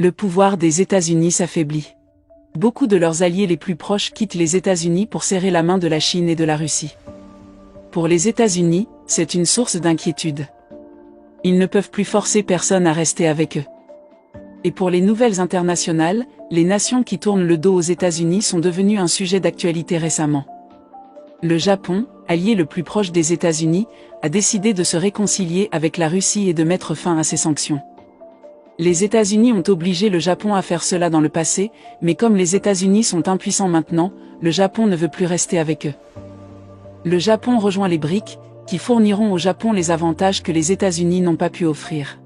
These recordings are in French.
Le pouvoir des États-Unis s'affaiblit. Beaucoup de leurs alliés les plus proches quittent les États-Unis pour serrer la main de la Chine et de la Russie. Pour les États-Unis, c'est une source d'inquiétude. Ils ne peuvent plus forcer personne à rester avec eux. Et pour les nouvelles internationales, les nations qui tournent le dos aux États-Unis sont devenues un sujet d'actualité récemment. Le Japon, allié le plus proche des États-Unis, a décidé de se réconcilier avec la Russie et de mettre fin à ses sanctions. Les États-Unis ont obligé le Japon à faire cela dans le passé, mais comme les États-Unis sont impuissants maintenant, le Japon ne veut plus rester avec eux. Le Japon rejoint les BRICS, qui fourniront au Japon les avantages que les États-Unis n'ont pas pu offrir.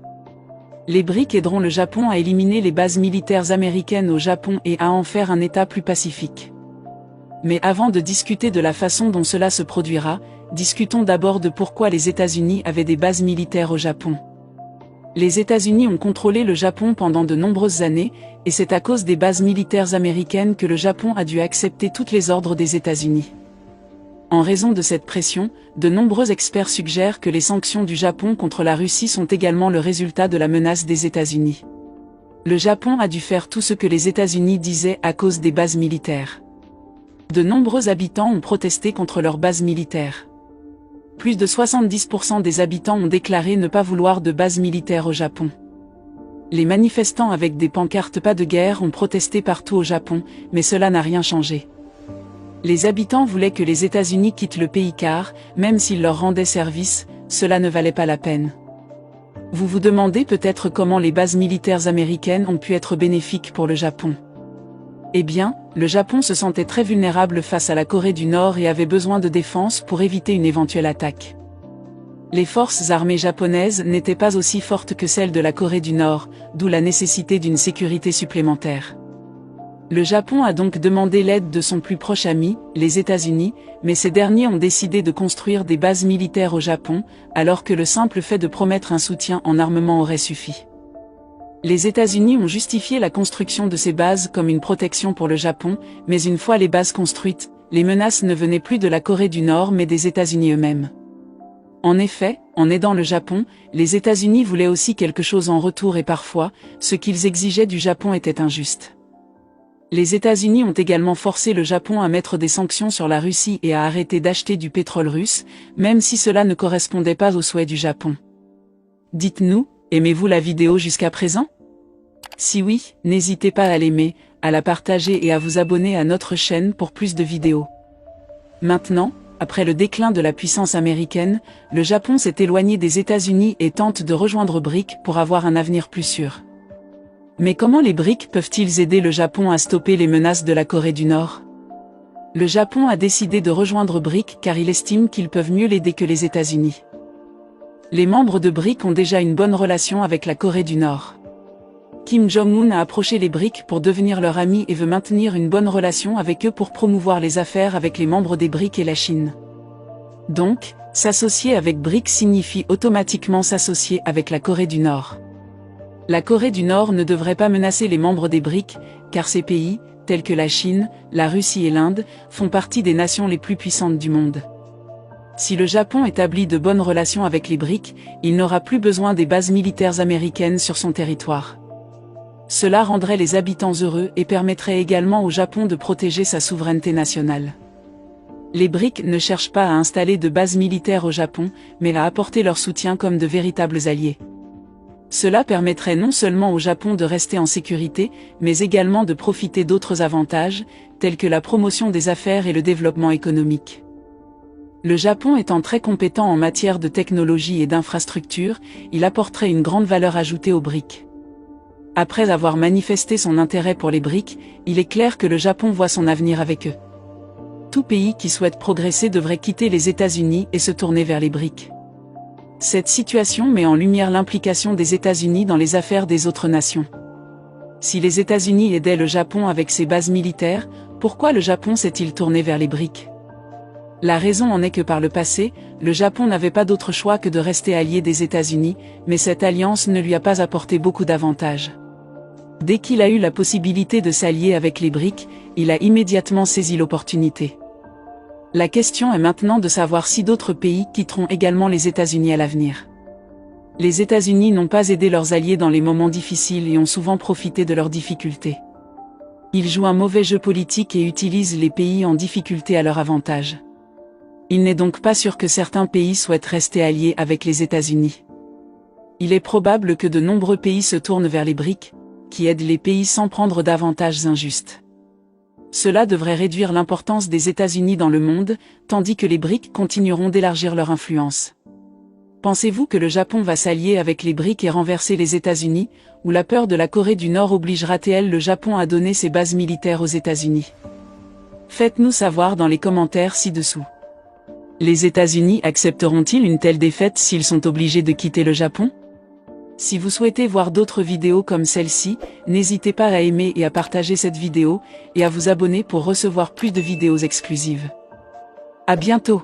Les BRICS aideront le Japon à éliminer les bases militaires américaines au Japon et à en faire un État plus pacifique. Mais avant de discuter de la façon dont cela se produira, discutons d'abord de pourquoi les États-Unis avaient des bases militaires au Japon. Les États-Unis ont contrôlé le Japon pendant de nombreuses années, et c'est à cause des bases militaires américaines que le Japon a dû accepter toutes les ordres des États-Unis. En raison de cette pression, de nombreux experts suggèrent que les sanctions du Japon contre la Russie sont également le résultat de la menace des États-Unis. Le Japon a dû faire tout ce que les États-Unis disaient à cause des bases militaires. De nombreux habitants ont protesté contre leurs bases militaires. Plus de 70% des habitants ont déclaré ne pas vouloir de bases militaires au Japon. Les manifestants avec des pancartes « Pas de guerre » ont protesté partout au Japon, mais cela n'a rien changé. Les habitants voulaient que les États-Unis quittent le pays car, même s'ils leur rendaient service, cela ne valait pas la peine. Vous vous demandez peut-être comment les bases militaires américaines ont pu être bénéfiques pour le Japon. Eh bien, le Japon se sentait très vulnérable face à la Corée du Nord et avait besoin de défense pour éviter une éventuelle attaque. Les forces armées japonaises n'étaient pas aussi fortes que celles de la Corée du Nord, d'où la nécessité d'une sécurité supplémentaire. Le Japon a donc demandé l'aide de son plus proche ami, les États-Unis, mais ces derniers ont décidé de construire des bases militaires au Japon, alors que le simple fait de promettre un soutien en armement aurait suffi. Les États-Unis ont justifié la construction de ces bases comme une protection pour le Japon, mais une fois les bases construites, les menaces ne venaient plus de la Corée du Nord mais des États-Unis eux-mêmes. En effet, en aidant le Japon, les États-Unis voulaient aussi quelque chose en retour et parfois, ce qu'ils exigeaient du Japon était injuste. Les États-Unis ont également forcé le Japon à mettre des sanctions sur la Russie et à arrêter d'acheter du pétrole russe, même si cela ne correspondait pas aux souhaits du Japon. Dites-nous, aimez-vous la vidéo jusqu'à présent? Si oui, n'hésitez pas à l'aimer, à la partager et à vous abonner à notre chaîne pour plus de vidéos. Maintenant, après le déclin de la puissance américaine, le Japon s'est éloigné des États-Unis et tente de rejoindre BRICS pour avoir un avenir plus sûr. Mais comment les BRICS peuvent-ils aider le Japon à stopper les menaces de la Corée du Nord? Le Japon a décidé de rejoindre BRICS car il estime qu'ils peuvent mieux l'aider que les États-Unis. Les membres de BRICS ont déjà une bonne relation avec la Corée du Nord. Kim Jong-un a approché les BRICS pour devenir leur ami et veut maintenir une bonne relation avec eux pour promouvoir les affaires avec les membres des BRICS et la Chine. Donc, s'associer avec BRICS signifie automatiquement s'associer avec la Corée du Nord. La Corée du Nord ne devrait pas menacer les membres des BRICS, car ces pays, tels que la Chine, la Russie et l'Inde, font partie des nations les plus puissantes du monde. Si le Japon établit de bonnes relations avec les BRICS, il n'aura plus besoin des bases militaires américaines sur son territoire. Cela rendrait les habitants heureux et permettrait également au Japon de protéger sa souveraineté nationale. Les BRICS ne cherchent pas à installer de bases militaires au Japon, mais à apporter leur soutien comme de véritables alliés. Cela permettrait non seulement au Japon de rester en sécurité, mais également de profiter d'autres avantages, tels que la promotion des affaires et le développement économique. Le Japon étant très compétent en matière de technologie et d'infrastructure, il apporterait une grande valeur ajoutée aux BRICS. Après avoir manifesté son intérêt pour les BRICS, il est clair que le Japon voit son avenir avec eux. Tout pays qui souhaite progresser devrait quitter les États-Unis et se tourner vers les BRICS. Cette situation met en lumière l'implication des États-Unis dans les affaires des autres nations. Si les États-Unis aidaient le Japon avec ses bases militaires, pourquoi le Japon s'est-il tourné vers les BRICS? La raison en est que par le passé, le Japon n'avait pas d'autre choix que de rester allié des États-Unis, mais cette alliance ne lui a pas apporté beaucoup d'avantages. Dès qu'il a eu la possibilité de s'allier avec les BRICS, il a immédiatement saisi l'opportunité. La question est maintenant de savoir si d'autres pays quitteront également les États-Unis à l'avenir. Les États-Unis n'ont pas aidé leurs alliés dans les moments difficiles et ont souvent profité de leurs difficultés. Ils jouent un mauvais jeu politique et utilisent les pays en difficulté à leur avantage. Il n'est donc pas sûr que certains pays souhaitent rester alliés avec les États-Unis. Il est probable que de nombreux pays se tournent vers les BRICS, qui aident les pays sans prendre d'avantages injustes. Cela devrait réduire l'importance des États-Unis dans le monde, tandis que les BRICS continueront d'élargir leur influence. Pensez-vous que le Japon va s'allier avec les BRICS et renverser les États-Unis, ou la peur de la Corée du Nord obligera-t-elle le Japon à donner ses bases militaires aux États-Unis? Faites-nous savoir dans les commentaires ci-dessous. Les États-Unis accepteront-ils une telle défaite s'ils sont obligés de quitter le Japon? Si vous souhaitez voir d'autres vidéos comme celle-ci, n'hésitez pas à aimer et à partager cette vidéo, et à vous abonner pour recevoir plus de vidéos exclusives. À bientôt!